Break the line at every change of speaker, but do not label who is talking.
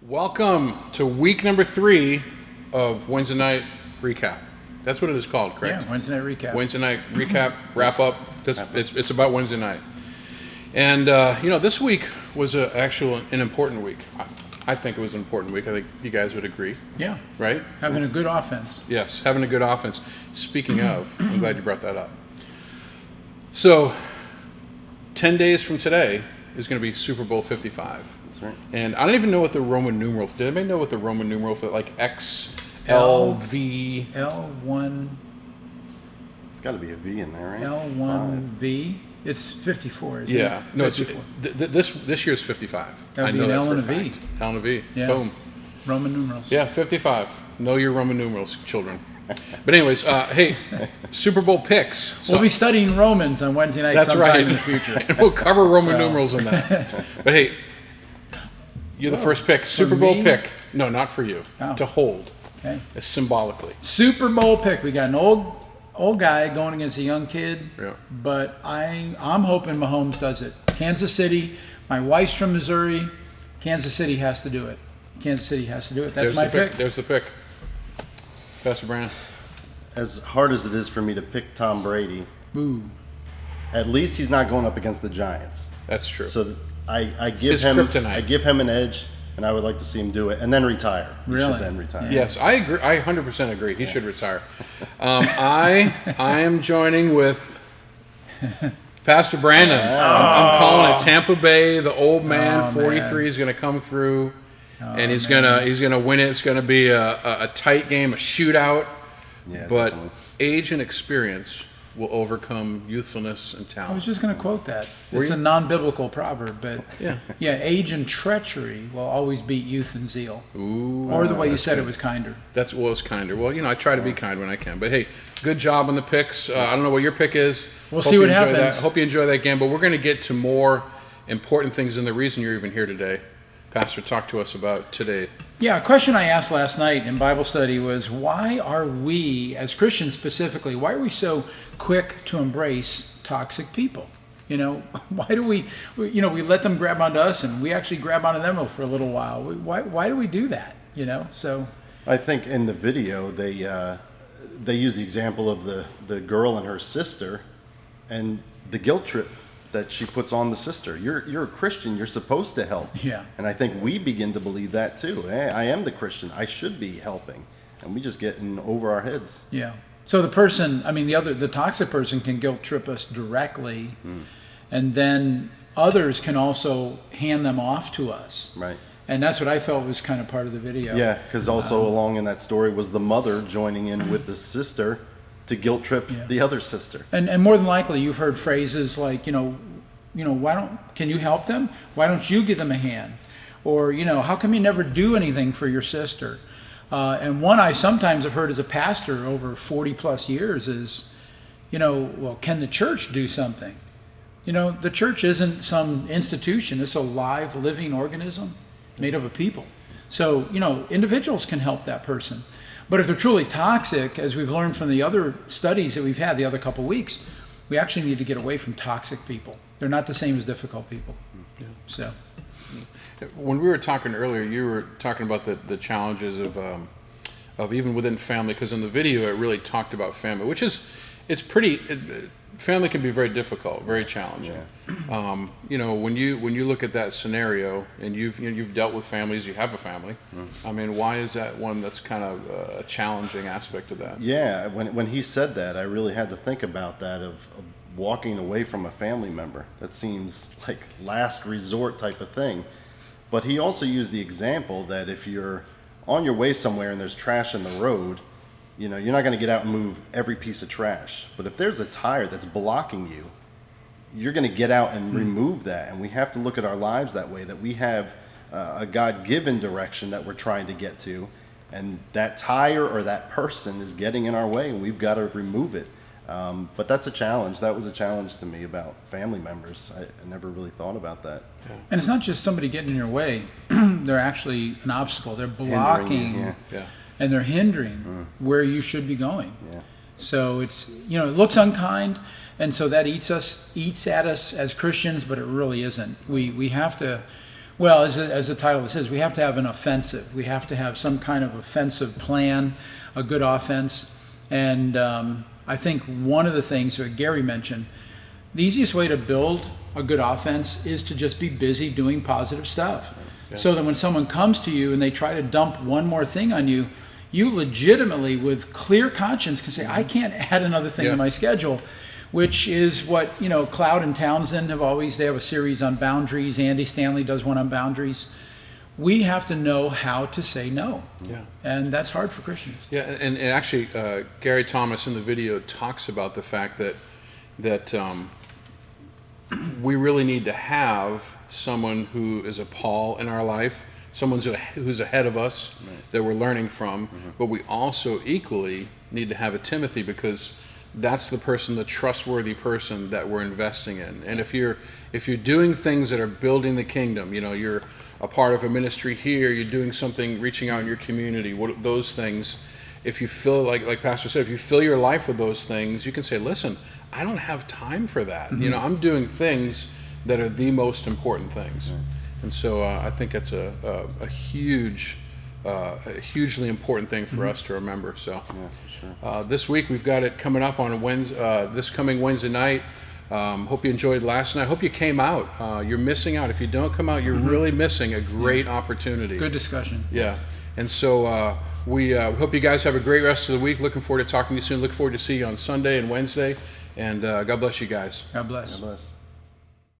Welcome to week number 3 of Wednesday Night Recap. That's what it is called, correct?
Yeah, Wednesday Night Recap.
Wednesday Night Recap, wrap up. It's about Wednesday night. And, this week was an important week. I think it was an important week. I think you guys would agree.
Yeah.
Right?
Having a good offense.
Yes, having a good offense. Speaking of, I'm glad you brought that up. So, 10 days from today is going to be Super Bowl 55.
That's right.
And I don't even know what the Roman numeral. Did anybody know what the Roman numeral for like X, L, V?
L1.
It's got to be a V in there, right?
L1V. It's 54. Isn't
Yeah.
It?
No, it's
54.
This year's 55.
That would be
know
an
that
L
for
and a
fact.
V.
L and a V.
Yeah.
Boom.
Roman numerals.
Yeah, 55. Know your Roman numerals, children. But anyways, hey, Super Bowl picks. So,
We'll be studying Romans on Wednesday night
that's
sometime
right.
in the future.
And we'll cover Roman numerals in that. But hey, you're the first pick. Super Bowl
me?
pick. No, not for you.
Oh.
To hold.
Okay.
Symbolically.
Super Bowl pick. We got an old guy going against a young kid.
Yeah.
But I'm hoping Mahomes does it. Kansas City. My wife's from Missouri. Kansas City has to do it. Kansas City has to do it. That's
There's
my
the
pick.
There's the pick. Pastor Brandon.
As hard as it is for me to pick Tom Brady,
Boo.
at least he's not going up against the Giants.
That's true.
So I give
His
him
kryptonite.
I give him an edge, and I would like to see him do it, and then retire. He
Really?
should then retire.
Yes, I agree. I 100% agree. He should retire. I am joining with Pastor Brandon. I'm calling it Tampa Bay. The old man, 43, is going to come through, and he's gonna win it. It's going to be a tight game, a shootout.
Yeah,
But
definitely.
age and experience will overcome youthfulness and
I
talent.
was just going to quote that.
Were
It's
you?
a non-biblical proverb, but
Yeah.
age and treachery will always beat youth and zeal.
Ooh,
Or the way you said it was kinder.
that was kinder. Well, I try to be kind when I can. But hey, good job on the picks. I don't know what your pick is.
We'll
Hope
see
you
what
enjoy
happens.
That. Hope you enjoy that game. But we're going to get to more important things, and the reason you're even here today. Pastor, talk to us about today.
Yeah, a question I asked last night in Bible study was, why are we, as Christians specifically, why are we so quick to embrace toxic people? Why do we let them grab onto us and we actually grab onto them for a little while? Why do we do that? So
I think in the video they use the example of the girl and her sister, and the guilt trip that she puts on the sister. You're a Christian. You're supposed to help.
Yeah.
And I think we begin to believe that too. Hey, I am the Christian. I should be helping, and we just get in over our heads.
yeah. So the person, the toxic person can guilt trip us directly, and then others can also hand them off to us.
Right.
And that's what I felt was kind of part of the video.
Yeah, because also along in that story was the mother joining in with the sister to guilt trip the other sister.
And more than likely, you've heard phrases like, can you help them? Why don't you give them a hand? Or, how come you never do anything for your sister? And one I sometimes have heard as a pastor over 40 plus years is, can the church do something? The church isn't some institution. It's a live, living organism made up of people. So, individuals can help that person. But if they're truly toxic, as we've learned from the other studies that we've had the other couple of weeks, we actually need to get away from toxic people. They're not the same as difficult people.
Yeah.
So,
When we were talking earlier, you were talking about the challenges of even within family, because in the video it really talked about family, which is family can be very difficult, very challenging.
Yeah.
When you look at that scenario, and you've dealt with families, you have a family. Why is that one that's kind of a challenging aspect of that?
Yeah, when he said that, I really had to think about that of walking away from a family member. That seems like last resort type of thing. But he also used the example that if you're on your way somewhere and there's trash in the road, you're not going to get out and move every piece of trash. But if there's a tire that's blocking you, you're going to get out and remove that. And we have to look at our lives that way, that we have a God-given direction that we're trying to get to. And that tire or that person is getting in our way, and we've got to remove it. But that's a challenge. That was a challenge to me about family members. I never really thought about that.
and it's not just somebody getting in your way. They're actually an obstacle. They're blocking.
Hindering you,
Yeah.
And they're hindering where you should be going.
Yeah.
So it's, it looks unkind, and so that eats at us as Christians, but it really isn't. We have to Well, as the title says, we have to have an offensive. We have to have some kind of offensive plan, a good offense. And I think one of the things that Gary mentioned, the easiest way to build a good offense is to just be busy doing positive stuff. Yeah. So that when someone comes to you and they try to dump one more thing on you, you legitimately, with clear conscience, can say, I can't add another thing to my schedule. Which is what, Cloud and Townsend they have a series on boundaries. Andy Stanley does one on boundaries. We have to know how to say no. Yeah. And that's hard for Christians.
Yeah, and actually, Gary Thomas in the video talks about the fact that we really need to have someone who is a Paul in our life, someone who's ahead of us that we're learning from, but we also equally need to have a Timothy, because that's the person, the trustworthy person that we're investing in. And if you're doing things that are building the kingdom, you're a part of a ministry here, you're doing something, reaching out in your community, those things, if you feel like Pastor said, if you fill your life with those things, you can say, listen, I don't have time for that. I'm doing things that are the most important things. And so I think that's a hugely important thing for us to remember. So this week we've got it coming up on this coming Wednesday night. Hope you enjoyed last night. Hope you came out. You're missing out. If you don't come out, you're really missing a great opportunity.
Good discussion.
Yeah. Yes. And so we hope you guys have a great rest of the week. Looking forward to talking to you soon. Look forward to see you on Sunday and Wednesday. And God bless you guys.
God bless.
God bless.